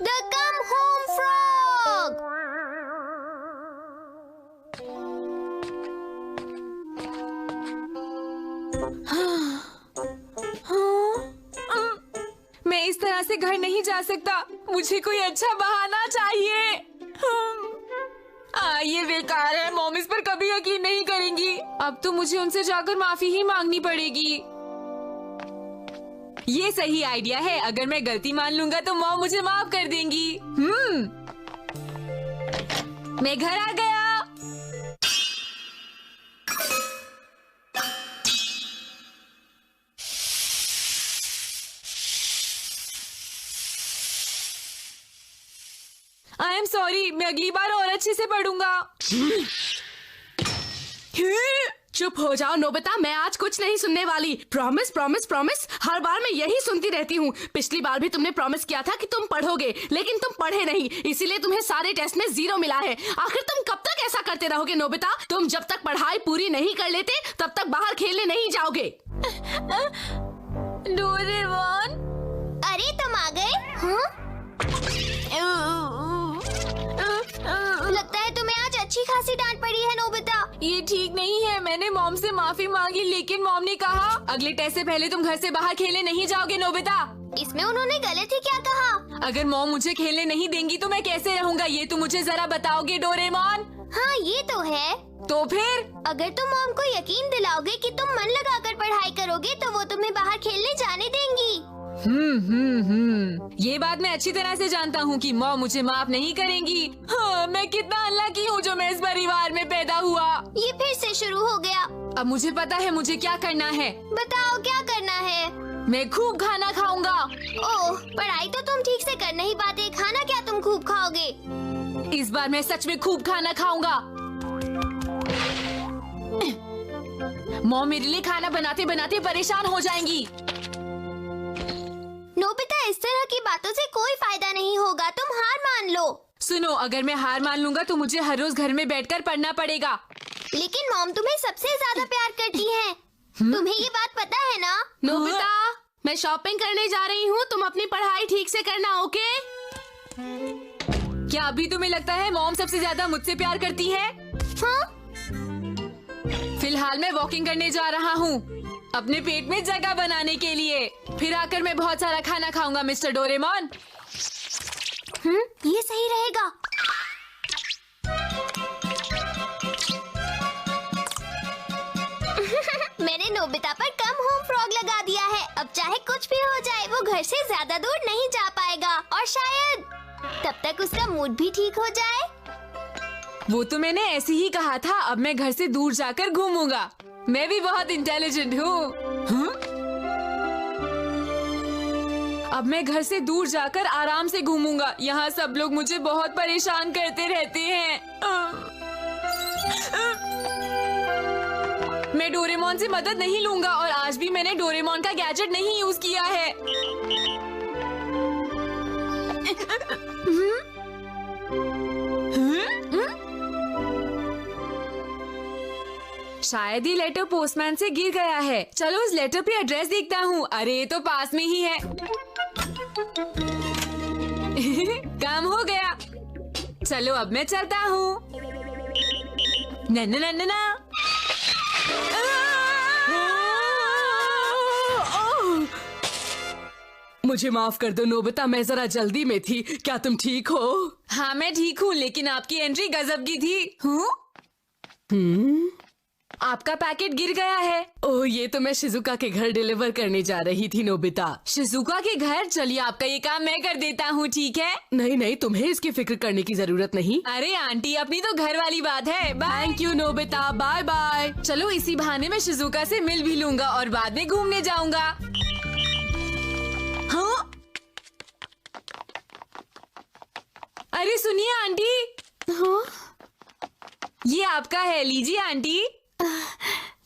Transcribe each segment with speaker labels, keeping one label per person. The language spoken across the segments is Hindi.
Speaker 1: The Come Home Frog!
Speaker 2: मैं इस तरह से घर नहीं जा सकता। मुझे कोई अच्छा बहाना चाहिए। ये बेकार है। मॉम इस पर कभी यकीन नहीं करेंगी। अब तो मुझे उनसे जाकर माफी ही मांगनी पड़ेगी। ये सही आइडिया है। अगर मैं गलती मान लूंगा तो मॉम मुझे माफ कर देंगी। मैं घर आ गया। I am sorry. मैं अगली बार और अच्छे से पढ़ूंगा।
Speaker 3: चुप हो जाओ नोबिता, मैं आज कुछ नहीं सुनने वाली। Promise promise promise. हर बार मैं यही सुनती रहती हूँ। पिछली बार भी तुमने प्रॉमिस किया था कि तुम पढ़ोगे, लेकिन तुम पढ़े नहीं, इसीलिए तुम्हें सारे टेस्ट में 0 मिला है। आखिर तुम कब तक ऐसा करते रहोगे नोबिता? तुम जब तक पढ़ाई पूरी नहीं कर लेते तब तक बाहर खेलने नहीं जाओगे।
Speaker 2: डोरेमोन,
Speaker 1: अरे तुम आ गए? हाँ? लगता है तुम्हें आज अच्छी खासी डांट पड़ी है नोबिता।
Speaker 2: ये ठीक नहीं है। मैंने मॉम से माफी मांगी, लेकिन मॉम ने कहा अगले टेस्ट से पहले तुम घर से बाहर खेलने नहीं जाओगे नोबिता।
Speaker 1: इसमें उन्होंने गलत ही क्या कहा?
Speaker 2: अगर मॉम मुझे खेलने नहीं देंगी तो मैं कैसे रहूंगा, ये तुम मुझे जरा बताओगे डोरेमोन?
Speaker 1: हाँ ये तो है।
Speaker 2: तो फिर
Speaker 1: अगर तुम मॉम को यकीन दिलाओगे कि तुम मन लगाकर पढ़ाई करोगे तो वो तुम्हें बाहर खेलने जाने देंगी।
Speaker 2: ये बात मैं अच्छी तरह से जानता हूँ कि मॉम मुझे माफ नहीं करेंगी। हाँ, मैं कितना अनलकी हूँ जो मैं इस परिवार में पैदा हुआ।
Speaker 1: ये फिर से शुरू हो गया।
Speaker 2: अब मुझे पता है मुझे क्या करना है।
Speaker 1: बताओ क्या करना है?
Speaker 2: मैं खूब खाना खाऊंगा।
Speaker 1: ओह, पढ़ाई तो तुम ठीक से कर नहीं पाते, खाना क्या तुम खूब खाओगे?
Speaker 2: इस बार मैं सच में खूब खाना खाऊंगा। मॉम मेरे लिए खाना बनाते बनाते परेशान हो जाएंगी।
Speaker 1: नोबिता, इस तरह की बातों से कोई फायदा नहीं होगा, तुम हार मान लो।
Speaker 2: सुनो, अगर मैं हार मान लूंगा तो मुझे हर रोज घर में बैठकर पढ़ना पड़ेगा।
Speaker 1: लेकिन मॉम तुम्हें सबसे ज्यादा प्यार करती है। तुम्हें ये बात पता है ना?
Speaker 3: नोबिता, मैं शॉपिंग करने जा रही हूँ, तुम अपनी पढ़ाई ठीक से करना, ओके?
Speaker 2: क्या अभी तुम्हें लगता है मॉम सबसे ज्यादा मुझसे प्यार करती है?
Speaker 1: हाँ?
Speaker 2: फिलहाल मैं वॉकिंग करने जा रहा हूँ अपने पेट में जगह बनाने के लिए। फिर आकर मैं बहुत सारा खाना खाऊंगा मिस्टर डोरेमोन।
Speaker 1: ये सही रहेगा। मैंने नोबिता पर कम होम फ्रॉग लगा दिया है। अब चाहे कुछ भी हो जाए वो घर से ज्यादा दूर नहीं जा पाएगा, और शायद तब तक उसका मूड भी ठीक हो जाए।
Speaker 2: वो तो मैंने ऐसे ही कहा था। अब मैं घर से दूर जाकर घूमूंगा। मैं भी बहुत इंटेलिजेंट हूँ। अब मैं घर से दूर जाकर आराम से घूमूंगा। यहाँ सब लोग मुझे बहुत परेशान करते रहते हैं। मैं डोरेमोन से मदद नहीं लूंगा, और आज भी मैंने डोरेमोन का गैजेट नहीं यूज किया है। शायद ये लेटर पोस्टमैन से गिर गया है। चलो उस लेटर पे एड्रेस देखता हूँ। अरे ये तो पास में ही है। काम हो गया। चलो अब मैं चलता हूँ। ना
Speaker 3: मुझे माफ कर दो नोबिता, मैं जरा जल्दी में थी। क्या तुम ठीक हो?
Speaker 2: हाँ मैं ठीक हूँ, लेकिन आपकी एंट्री गजब की थी। आपका पैकेट गिर गया है।
Speaker 3: ओह, ये तो मैं शिजुका के घर डिलीवर करने जा रही थी नोबिता।
Speaker 2: शिजुका के घर? चलिए आपका ये काम मैं कर देता हूँ, ठीक है?
Speaker 3: नहीं नहीं, तुम्हें इसकी फिक्र करने की जरूरत नहीं।
Speaker 2: अरे आंटी, अपनी तो घर वाली बात है।
Speaker 3: Thank you Nobita, bye bye.
Speaker 2: चलो इसी बहाने मैं शिजुका से मिल भी लूंगा और बाद में घूमने जाऊंगा। हाँ? अरे सुनिए आंटी।
Speaker 3: हाँ?
Speaker 2: ये आपका है, लीजिए aunty.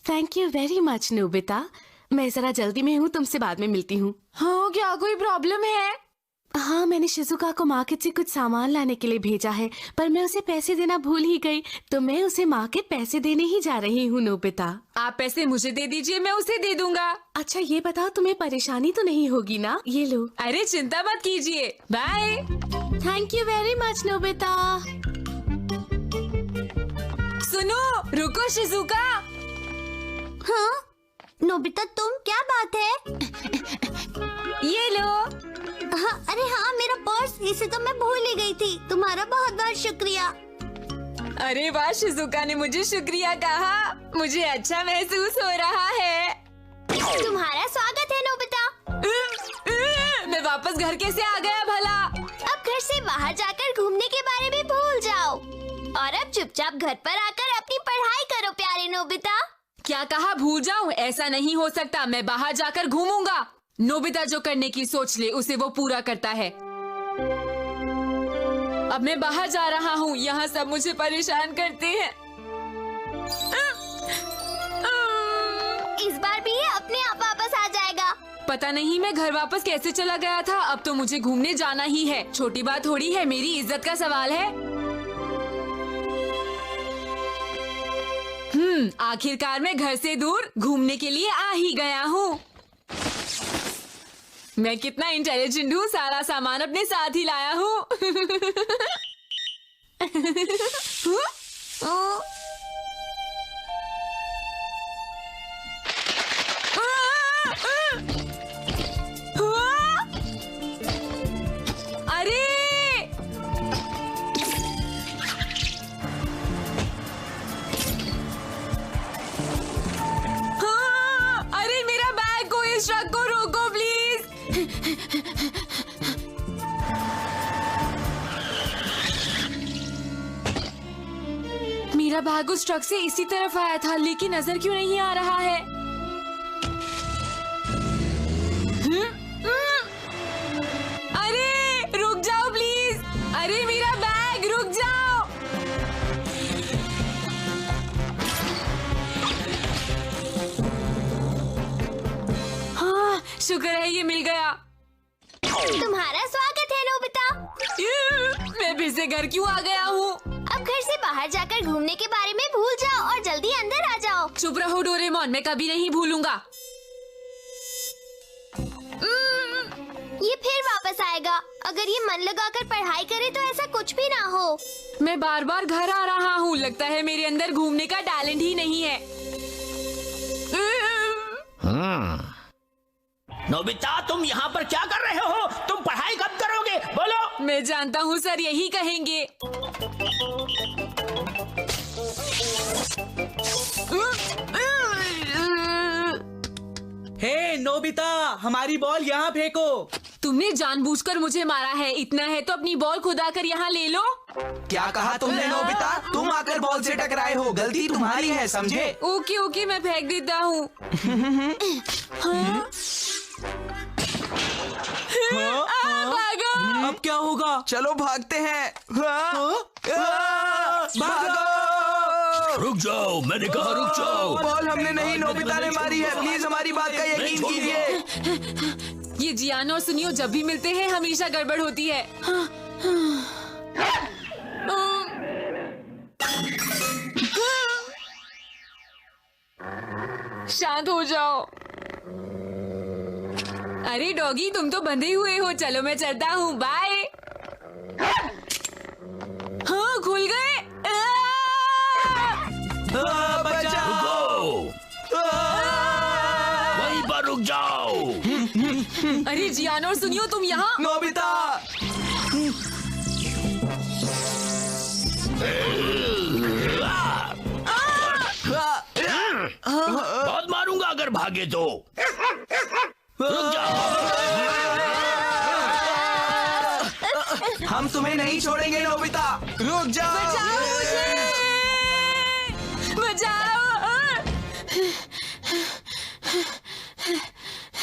Speaker 3: Thank you very much Nobita. मैं जरा जल्दी में हूँ, तुमसे बाद में मिलती हूँ।
Speaker 2: हाँ, क्या कोई प्रॉब्लम है?
Speaker 3: हाँ, मैंने शिजुका को मार्केट से कुछ सामान लाने के लिए भेजा है, पर मैं उसे पैसे देना भूल ही गई, तो मैं उसे मार्केट पैसे देने ही जा रही हूँ नोबिता।
Speaker 2: आप पैसे मुझे दे दीजिए, मैं उसे दे दूंगा।
Speaker 3: अच्छा ये बताओ, तुम्हें परेशानी तो नहीं होगी ना? ये लो।
Speaker 2: अरे चिंता मत कीजिए, bye.
Speaker 3: Thank you very much Nobita.
Speaker 2: सुनो, रुको शिजुका।
Speaker 1: हाँ नोबिता, तुम, क्या बात है?
Speaker 2: ये लो।
Speaker 1: हाँ, अरे हाँ, मेरा पर्स, इसे तो मैं भूल ही गई थी। तुम्हारा बहुत बहुत शुक्रिया।
Speaker 2: अरे वाह, शिजुका ने मुझे शुक्रिया कहा। मुझे अच्छा महसूस हो रहा है।
Speaker 1: तुम्हारा स्वागत है नोबिता।
Speaker 2: मैं वापस घर कैसे आ गया भला?
Speaker 1: अब घर से बाहर जाकर घूमने के बारे में भूल जाओ और अब चुपचाप घर पर आकर अपनी पढ़ाई करो प्यारे नोबिता।
Speaker 2: क्या कहा, भूल जाऊं? ऐसा नहीं हो सकता। मैं बाहर जाकर घूमूंगा। नोबिता जो करने की सोच ले उसे वो पूरा करता है। अब मैं बाहर जा रहा हूँ। यहाँ सब मुझे परेशान करते हैं।
Speaker 1: इस बार भी ये अपने आप वापस आ जाएगा।
Speaker 2: पता नहीं मैं घर वापस कैसे चला गया था। अब तो मुझे घूमने जाना ही है। छोटी बात थोड़ी है, मेरी इज्जत का सवाल है। आखिरकार मैं घर से दूर घूमने के लिए आ ही गया हूँ। मैं कितना इंटेलिजेंट हूँ, सारा सामान अपने साथ ही लाया हूँ। अरे हाँ, अरे मेरा बैग को, इस ट्रक को रोको प्लीज। मेरा बैग उस ट्रक से इसी तरफ आया था, लेकिन नजर क्यों नहीं आ रहा है? अरे रुक जाओ प्लीज। अरे मेरा बैग, रुक जाओ। हाँ, शुक्र है ये मिल गया।
Speaker 1: तुम्हारा स्वागत है नोबिता।
Speaker 2: मैं फिर से घर क्यों आ गया हूँ?
Speaker 1: अब घर से बाहर जाकर घूमने के बारे में भूल जाओ और जल्दी अंदर आ जाओ।
Speaker 2: चुप रहो डोरेमोन, मैं कभी नहीं भूलूंगा।
Speaker 1: ये फिर वापस आएगा। अगर ये मन लगाकर पढ़ाई करे तो ऐसा कुछ भी ना हो।
Speaker 2: मैं बार बार घर आ रहा हूँ। लगता है मेरे अंदर घूमने का टैलेंट ही नहीं है।
Speaker 4: नोबिता, तुम यहाँ पर क्या कर रहे हो? तुम पढ़ाई कब करोगे? बोलो।
Speaker 2: मैं जानता हूँ सर, यही कहेंगे।
Speaker 5: हे नोबिता, हमारी बॉल यहाँ फेंको।
Speaker 2: तुमने जानबूझकर मुझे मारा है। इतना है तो अपनी बॉल खुद आकर यहाँ ले लो।
Speaker 6: क्या कहा तुमने नोबिता? तुम आकर बॉल से टकराए हो, गलती तुम्हारी है, समझे?
Speaker 2: ओके ओके, मैं फेंक देता हूँ। भागो।
Speaker 5: अब क्या होगा?
Speaker 6: चलो भागते हैं। भागो!
Speaker 4: रुक जाओ, मैंने कहा रुक जाओ।
Speaker 6: बॉल हमने नहीं, नोबिता ने मारी है। प्लीज हमारी बात का यकीन कीजिए।
Speaker 2: ये जियान और सुनियो जब भी मिलते हैं हमेशा गड़बड़ होती है। शांत हो जाओ। अरे डॉगी, तुम तो बंधे हुए हो। चलो मैं चलता हूँ, बाय। हाँ, खुल गए।
Speaker 4: रुको, वहीं पर रुक जाओ।
Speaker 2: अरे जियान और सुनियो, तुम यहाँ?
Speaker 6: नोबिता!
Speaker 4: बहुत मारूंगा अगर भागे तो। रुक जाओ।
Speaker 6: हम तुम्हें नहीं छोड़ेंगे नोबिता, रुक जाओ।
Speaker 2: बचाओ मुझे, बचाओ।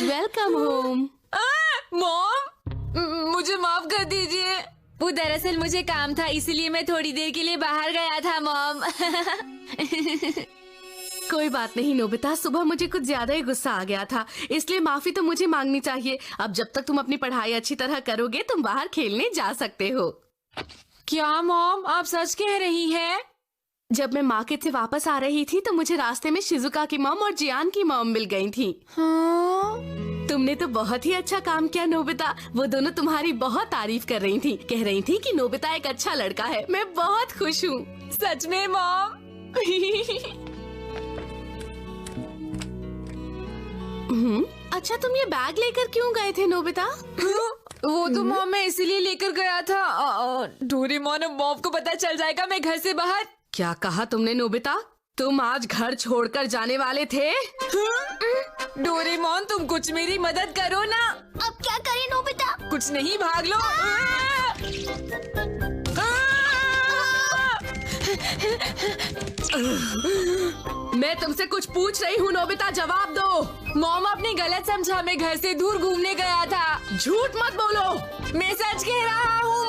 Speaker 3: Welcome home.
Speaker 2: मॉम, मुझे माफ कर दीजिए। वो दरअसल मुझे काम था, इसलिए मैं थोड़ी देर के लिए बाहर गया था मॉम।
Speaker 3: कोई बात नहीं नोबिता, सुबह मुझे कुछ ज्यादा ही गुस्सा आ गया था, इसलिए माफी तो मुझे मांगनी चाहिए। अब जब तक तुम अपनी पढ़ाई अच्छी तरह करोगे तुम बाहर खेलने जा सकते हो।
Speaker 2: क्या मॉम, आप सच कह रही हैं?
Speaker 3: जब मैं मार्केट से वापस आ रही थी तो मुझे रास्ते में शिजुका की मॉम और जियान की मॉम मिल गई थी।
Speaker 2: हाँ?
Speaker 3: तुमने तो बहुत ही अच्छा काम किया नोबिता। वो दोनों तुम्हारी बहुत तारीफ कर रही थी, कह रही थी कि नोबिता एक अच्छा लड़का है। मैं बहुत खुश हूँ।
Speaker 2: सच में मॉम।
Speaker 3: अच्छा, तुम ये बैग लेकर क्यों गए थे नोबिता?
Speaker 2: वो तो मॉम मैं इसीलिए लेकर गया था। डोरेमोन और बॉब को पता चल जाएगा मैं घर से बाहर।
Speaker 3: क्या कहा तुमने नोबिता? तुम आज घर छोड़कर जाने वाले थे?
Speaker 2: डोरेमोन तुम कुछ मेरी मदद करो ना।
Speaker 1: अब क्या करें नोबिता?
Speaker 2: कुछ नहीं, भाग लो।
Speaker 3: मैं तुमसे कुछ पूछ रही हूँ नोबिता, जवाब दो।
Speaker 2: मॉम आपने गलत समझा, मैं घर से दूर घूमने गया था।
Speaker 3: झूठ मत बोलो।
Speaker 2: मैं सच कह रहा हूँ।